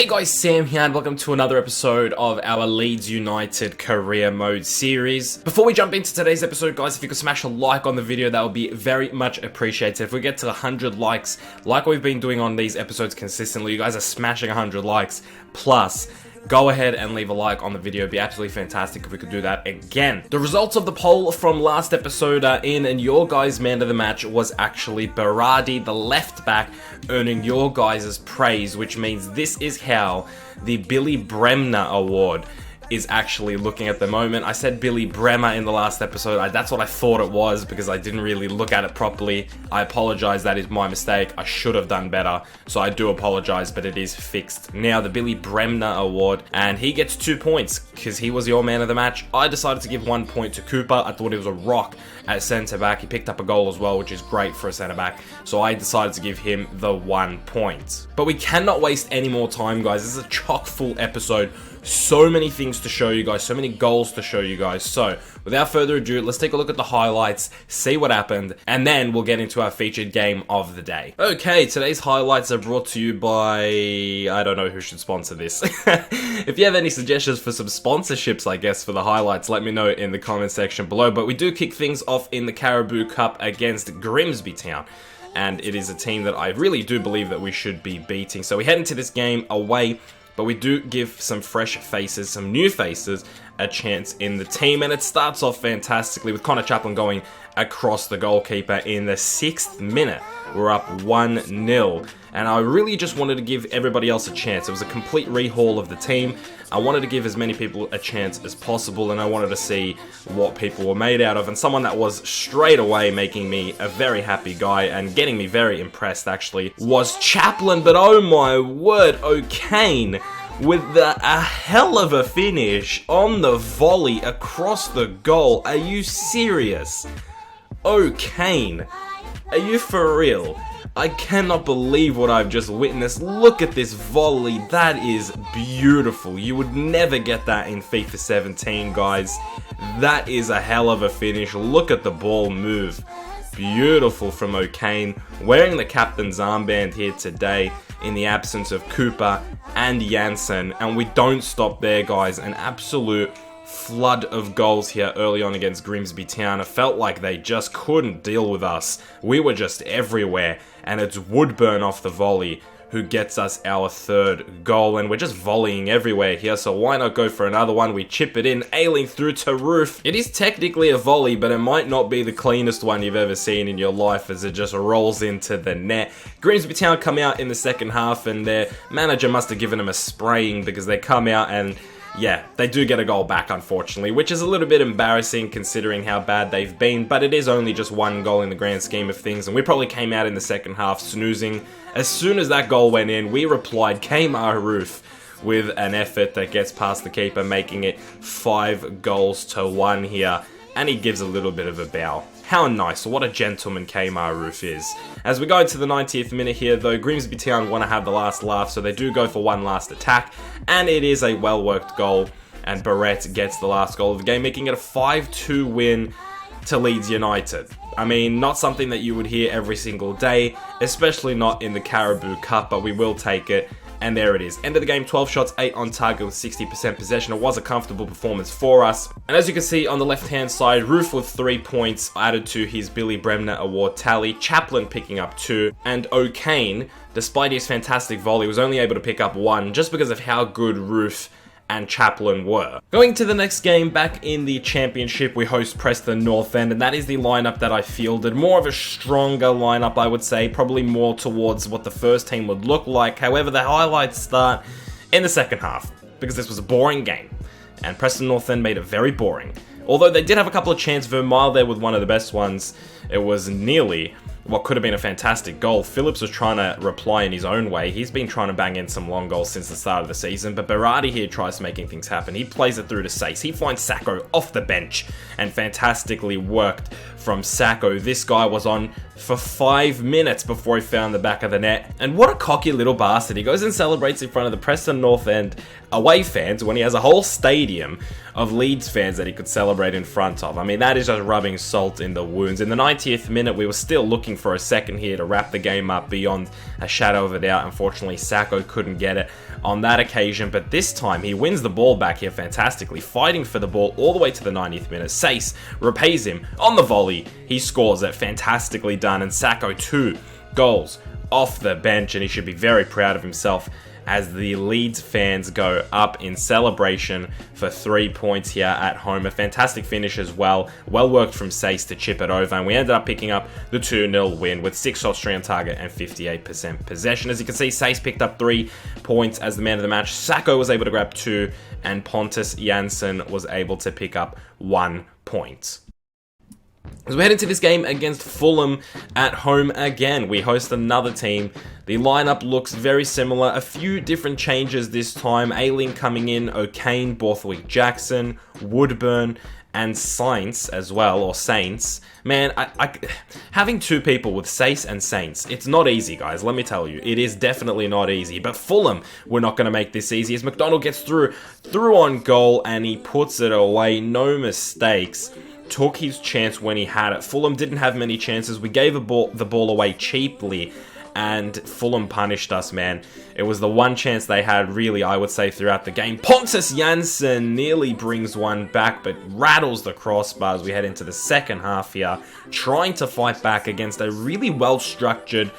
Hey guys, Sam here and welcome to another episode of our Leeds United Career Mode series. Before we jump into today's episode, guys, if you could smash a like on the video, that would be very much appreciated. If we get to 100 likes, like we've been doing on these episodes consistently, you guys are smashing 100 likes plus. Go ahead and leave a like on the video. It'd be absolutely fantastic if we could do that again. The results of the poll from last episode are in, and your guys' man of the match was actually Berardi, the left back, earning your guys' praise, which means this is how the Billy Bremner award is actually looking at the moment. I said Billy Bremner in the last episode. That's what I thought it was because I didn't really look at it properly. I apologize, that is my mistake. I should have done better, so I do apologize, but it is fixed. Now, the Billy Bremner award, and he gets 2 points because he was your man of the match. I decided to give 1 point to Cooper. I thought he was a rock at centre back. He picked up a goal as well, which is great for a centre back, so I decided to give him the 1 point. But we cannot waste any more time, guys. This is a chock full episode. So many things to show you guys, so many goals to show you guys. So without further ado, let's take a look at the highlights, see what happened, and then we'll get into our featured game of the day. Okay, today's highlights are brought to you by... I don't know who should sponsor this. If you have any suggestions for some sponsorships, I guess, for the highlights, let me know in the comment section below. But we do kick things off in the Caribou Cup against Grimsby Town, and it is a team that I really do believe that we should be beating. So we head into this game away, but we do give some fresh faces, some new faces, a chance in the team. And it starts off fantastically with Connor Chaplin going across the goalkeeper in the 6th minute. We're up 1-0. And I really just wanted to give everybody else a chance. It was a complete rehaul of the team. I wanted to give as many people a chance as possible, and I wanted to see what people were made out of. And someone that was straight away making me a very happy guy and getting me very impressed, actually, was Chaplin. But oh my word, O'Kane with a hell of a finish on the volley across the goal. Are you serious? O'Kane, are you for real? I cannot believe what I've just witnessed. Look at this volley. That is beautiful. You would never get that in FIFA 17, guys. That is a hell of a finish. Look at the ball move. Beautiful from O'Kane. Wearing the captain's armband here today in the absence of Cooper and Janssen. And we don't stop there, guys. An absolute flood of goals here early on against Grimsby Town. It felt like they just couldn't deal with us. We were just everywhere, and it's Woodburn off the volley who gets us our 3rd goal, and we're just volleying everywhere here, so why not go for another one? We chip it in, ailing through to Roof. It is technically a volley, but it might not be the cleanest one you've ever seen in your life as it just rolls into the net. Grimsby Town come out in the second half, and their manager must have given them a spraying because they come out and yeah, they do get a goal back, unfortunately, which is a little bit embarrassing considering how bad they've been, but it is only just 1 goal in the grand scheme of things, and we probably came out in the second half snoozing. As soon as that goal went in, we replied Kmar Roof with an effort that gets past the keeper, making it 5-1 here, and he gives a little bit of a bow. How nice, what a gentleman Kmar Roof is. As we go into the 90th minute here, though, Grimsby Town want to have the last laugh, so they do go for one last attack, and it is a well-worked goal, and Barrett gets the last goal of the game, making it a 5-2 win to Leeds United. I mean, not something that you would hear every single day, especially not in the Caribou Cup, but we will take it. And there it is. End of the game, 12 shots, 8 on target with 60% possession. It was a comfortable performance for us. And as you can see on the left-hand side, Roof with 3 points added to his Billy Bremner award tally. Chaplin picking up 2. And O'Kane, despite his fantastic volley, was only able to pick up 1 just because of how good Roof and Chaplin were. Going to the next game, back in the championship, we host Preston North End, and that is the lineup that I fielded. More of a stronger lineup, I would say, probably more towards what the first team would look like. However, the highlights start in the second half, because this was a boring game, and Preston North End made it very boring. Although they did have a couple of chances, Vermeil there with one of the best ones. It was nearly what could have been a fantastic goal. Phillips was trying to reply in his own way. He's been trying to bang in some long goals since the start of the season, but Berardi here tries making things happen. He plays it through to Sace. He finds Sacco off the bench, and fantastically worked from Sacco. This guy was on for 5 minutes before he found the back of the net. And what a cocky little bastard. He goes and celebrates in front of the Preston North End away fans when he has a whole stadium of Leeds fans that he could celebrate in front of. I mean, that is just rubbing salt in the wounds. In the 90th minute, we were still looking for a second here to wrap the game up beyond a shadow of a doubt. Unfortunately, Sacco couldn't get it on that occasion, but this time he wins the ball back here fantastically, fighting for the ball all the way to the 90th minute. Sace repays him on the volley. He scores it, fantastically done, and Sacco 2 goals off the bench, and he should be very proud of himself as the Leeds fans go up in celebration for 3 points here at home. A fantastic finish as well. Well worked from Sace to chip it over, and we ended up picking up the 2-0 win with 6 shots straight on target and 58% possession. As you can see, Sace picked up 3 points as the man of the match. Sacco was able to grab 2, and Pontus Jansson was able to pick up 1 point. As we head into this game against Fulham at home again, we host another team. The lineup looks very similar. A few different changes this time. Ayling coming in, O'Kane, Borthwick Jackson, Woodburn, and Saints as well, or Saints. Man, having 2 people with Sace and Saints, it's not easy, guys. Let me tell you, it is definitely not easy. But Fulham, we're not going to make this easy as McDonald gets through on goal, and he puts it away. No mistakes. Took his chance when he had it. Fulham didn't have many chances. We gave the ball away cheaply, and Fulham punished us, man. It was the one chance they had, really, I would say, throughout the game. Pontus Jansson nearly brings one back, but rattles the crossbar as we head into the second half here, trying to fight back against a really well-structured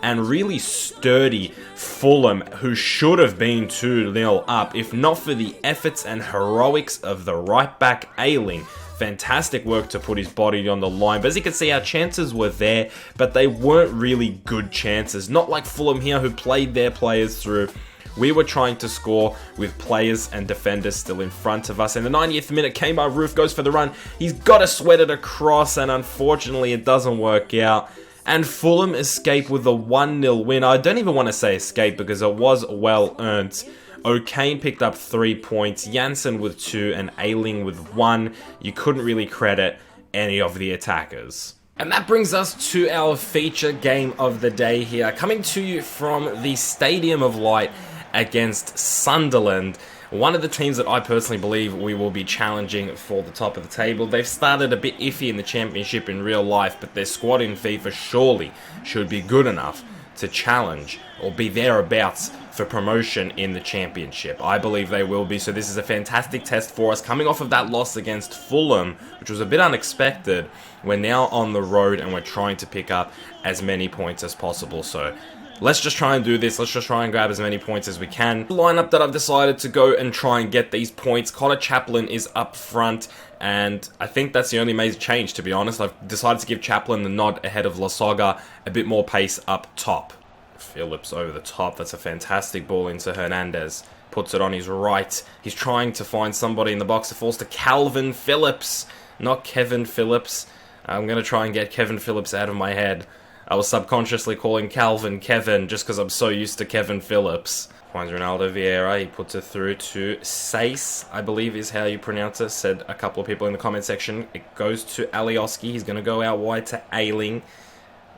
and really sturdy Fulham, who should have been 2-0 up, if not for the efforts and heroics of the right-back Ayling. Fantastic work to put his body on the line. But as you can see, our chances were there, but they weren't really good chances. Not like Fulham here, who played their players through. We were trying to score with players and defenders still in front of us. In the 90th minute, Kmar Roof goes for the run. He's got to sweat it across, and unfortunately, it doesn't work out. And Fulham escape with a 1-0 win. I don't even want to say escape because it was well earned. O'Kane picked up 3 points, Jansson with 2, and Ayling with 1. You couldn't really credit any of the attackers. And that brings us to our feature game of the day here, coming to you from the Stadium of Light against Sunderland. One of the teams that I personally believe we will be challenging for the top of the table. They've started a bit iffy in the championship in real life, but their squad in FIFA surely should be good enough to challenge or be thereabouts for promotion in the championship. I believe they will be, so this is a fantastic test for us. Coming off of that loss against Fulham, which was a bit unexpected, we're now on the road and we're trying to pick up as many points as possible. So let's just try and do this. Let's just try and grab as many points as we can. The lineup that I've decided to go and try and get these points. Connor Chaplin is up front, and I think that's the only major change, to be honest. I've decided to give Chaplin the nod ahead of Lasoga, a bit more pace up top. Phillips over the top. That's a fantastic ball into Hernandez. Puts it on his right. He's trying to find somebody in the box. It falls to Calvin Phillips, not Kevin Phillips. I'm going to try and get Kevin Phillips out of my head. I was subconsciously calling Calvin Kevin just because I'm so used to Kevin Phillips. Finds Ronaldo Vieira. He puts it through to Sace, I believe is how you pronounce it. Said a couple of people in the comment section. It goes to Alioski. He's going to go out wide to Ayling.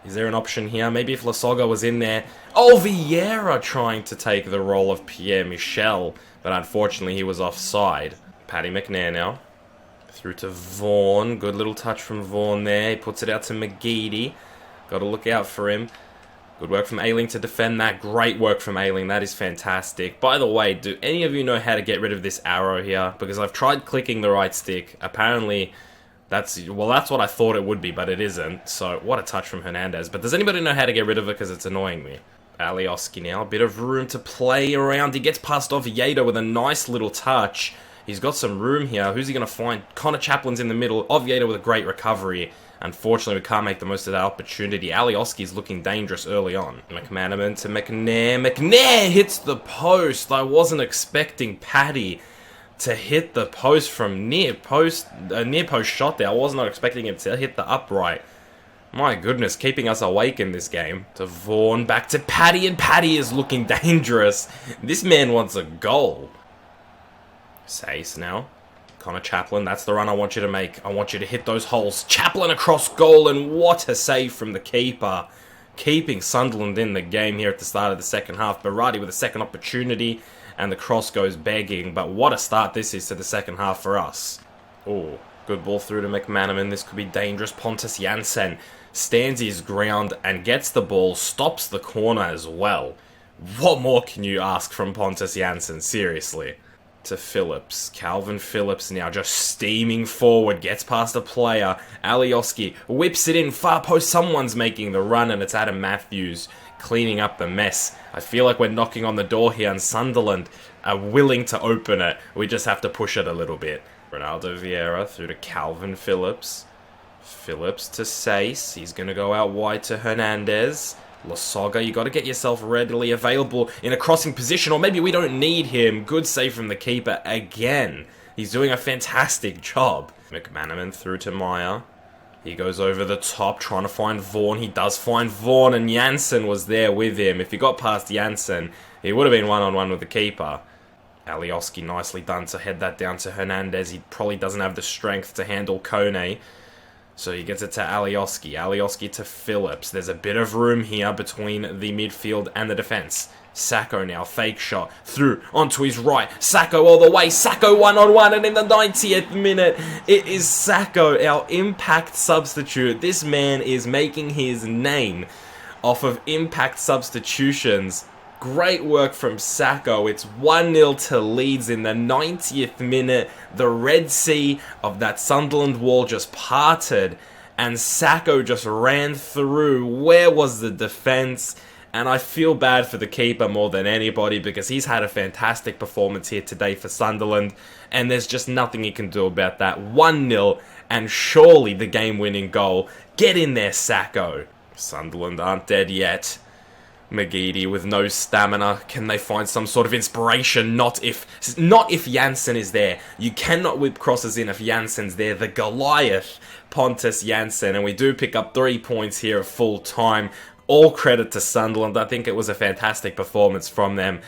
Is there an option here? Maybe if Lasoga was in there. Oh, Vieira trying to take the role of Pierre Michel, but unfortunately he was offside. Paddy McNair now. Through to Vaughan. Good little touch from Vaughan there. He puts it out to McGeady. Got to look out for him. Good work from Ayling to defend that. Great work from Ayling. That is fantastic. By the way, do any of you know how to get rid of this arrow here? Because I've tried clicking the right stick. Apparently that's what I thought it would be, but it isn't. So, what a touch from Hernandez. But does anybody know how to get rid of it? Because it's annoying me. Alioski now. A bit of room to play around. He gets past Oviedo with a nice little touch. He's got some room here. Who's he going to find? Connor Chaplin's in the middle. Oviedo with a great recovery. Unfortunately, we can't make the most of that opportunity. Alioski's looking dangerous early on. McManaman to McNair. McNair hits the post. I wasn't expecting Paddy to hit the post from near post shot there. I was not expecting it to hit the upright. My goodness, keeping us awake in this game. To Vaughan, back to Paddy, and Paddy is looking dangerous. This man wants a goal. Sace now. Connor Chaplin, that's the run I want you to make. I want you to hit those holes. Chaplin across goal, and what a save from the keeper. Keeping Sunderland in the game here at the start of the second half. Berardi with a second opportunity, and the cross goes begging. But what a start this is to the second half for us. Oh, good ball through to McManaman. This could be dangerous. Pontus Jansson stands his ground and gets the ball, stops the corner as well. What more can you ask from Pontus Jansson, seriously? To Phillips. Calvin Phillips now just steaming forward, gets past a player. Alioski whips it in, far post. Someone's making the run, and it's Adam Matthews cleaning up the mess. I feel like we're knocking on the door here, and Sunderland are willing to open it. We just have to push it a little bit. Ronaldo Vieira through to Calvin Phillips. Phillips to Sace. He's going to go out wide to Hernandez. Lasoga, you got to get yourself readily available in a crossing position, or maybe we don't need him. Good save from the keeper again. He's doing a fantastic job. McManaman through to Meyer. He goes over the top, trying to find Vaughan. He does find Vaughan, and Janssen was there with him. If he got past Janssen, he would have been one-on-one with the keeper. Alioski, nicely done to head that down to Hernandez. He probably doesn't have the strength to handle Kone. So he gets it to Alioski. Alioski to Phillips. There's a bit of room here between the midfield and the defense. Sacco now, fake shot, through, onto his right. Sacco all the way. Sacco one-on-one, and in the 90th minute, it is Sacco, our impact substitute. This man is making his name off of impact substitutions. Great work from Sacco. It's 1-0 to Leeds in the 90th minute. The Red Sea of that Sunderland wall just parted, and Sacco just ran through. Where was the defense? And I feel bad for the keeper more than anybody, because he's had a fantastic performance here today for Sunderland, and there's just nothing he can do about that. 1-0, and surely the game-winning goal. Get in there, Sacco. Sunderland aren't dead yet. McGeady with no stamina. Can they find some sort of inspiration? Not if Janssen is there. You cannot whip crosses in if Janssen's there. The Goliath, Pontus Jansson, and we do pick up 3 points here at full time. All credit to Sunderland. I think it was a fantastic performance from them,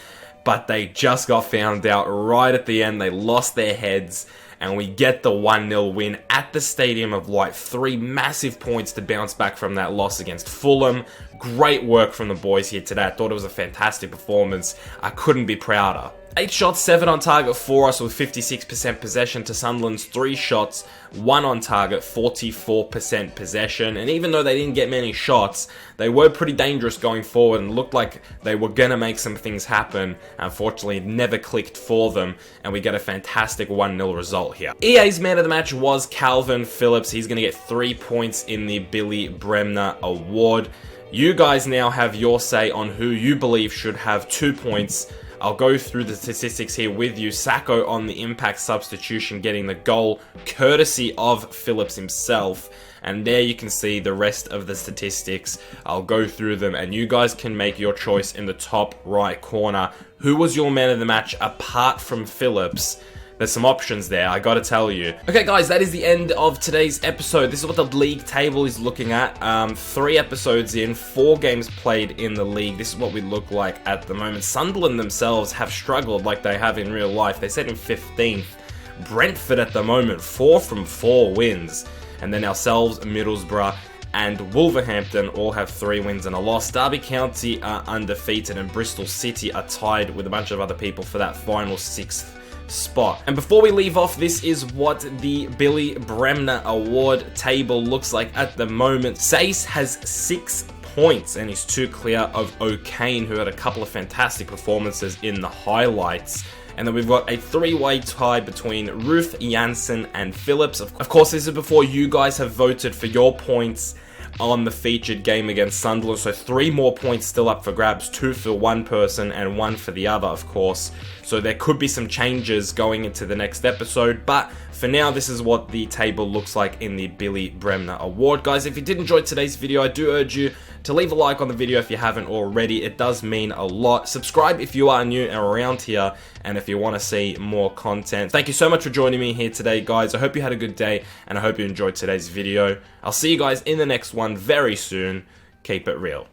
but they just got found out right at the end. They lost their heads, and we get the 1-0 win at the Stadium of Light. 3 massive points to bounce back from that loss against Fulham. Great work from the boys here today. I thought it was a fantastic performance. I couldn't be prouder. 8 shots, 7 on target for us with 56% possession to Sunderland's 3 shots, 1 on target, 44% possession. And even though they didn't get many shots, they were pretty dangerous going forward and looked like they were going to make some things happen. Unfortunately, it never clicked for them, and we get a fantastic 1-0 result here. EA's man of the match was Calvin Phillips. He's going to get 3 points in the Billy Bremner Award. You guys now have your say on who you believe should have 2 points. I'll go through the statistics here with you. Sacco on the impact substitution getting the goal, courtesy of Phillips himself. And there you can see the rest of the statistics. I'll go through them, and you guys can make your choice in the top right corner. Who was your man of the match apart from Phillips? There's some options there, I gotta tell you. Okay guys, that is the end of today's episode. This is what the league table is looking at. 3 episodes in, 4 games played in the league. This is what we look like at the moment. Sunderland themselves have struggled like they have in real life. They sit in 15th. Brentford at the moment, 4 from 4 wins. And then ourselves, Middlesbrough, and Wolverhampton all have 3 wins and a loss. Derby County are undefeated, and Bristol City are tied with a bunch of other people for that final 6th spot. And before we leave off, this is what the Billy Bremner Award table looks like at the moment. Sace has 6 points and is 2 clear of O'Kane, who had a couple of fantastic performances in the highlights. And then we've got a 3-way tie between Ruth, Janssen, and Phillips. Of course, this is before you guys have voted for your points on the featured game against Sunderland, so 3 more points still up for grabs, 2 for one person and 1 for the other, of course. So there could be some changes going into the next episode, but for now, this is what the table looks like in the Billy Bremner Award. Guys, if you did enjoy today's video, I do urge you to leave a like on the video if you haven't already. It does mean a lot. Subscribe if you are new and around here, and if you want to see more content. Thank you so much for joining me here today, guys. I hope you had a good day, and I hope you enjoyed today's video. I'll see you guys in the next one very soon. Keep it real.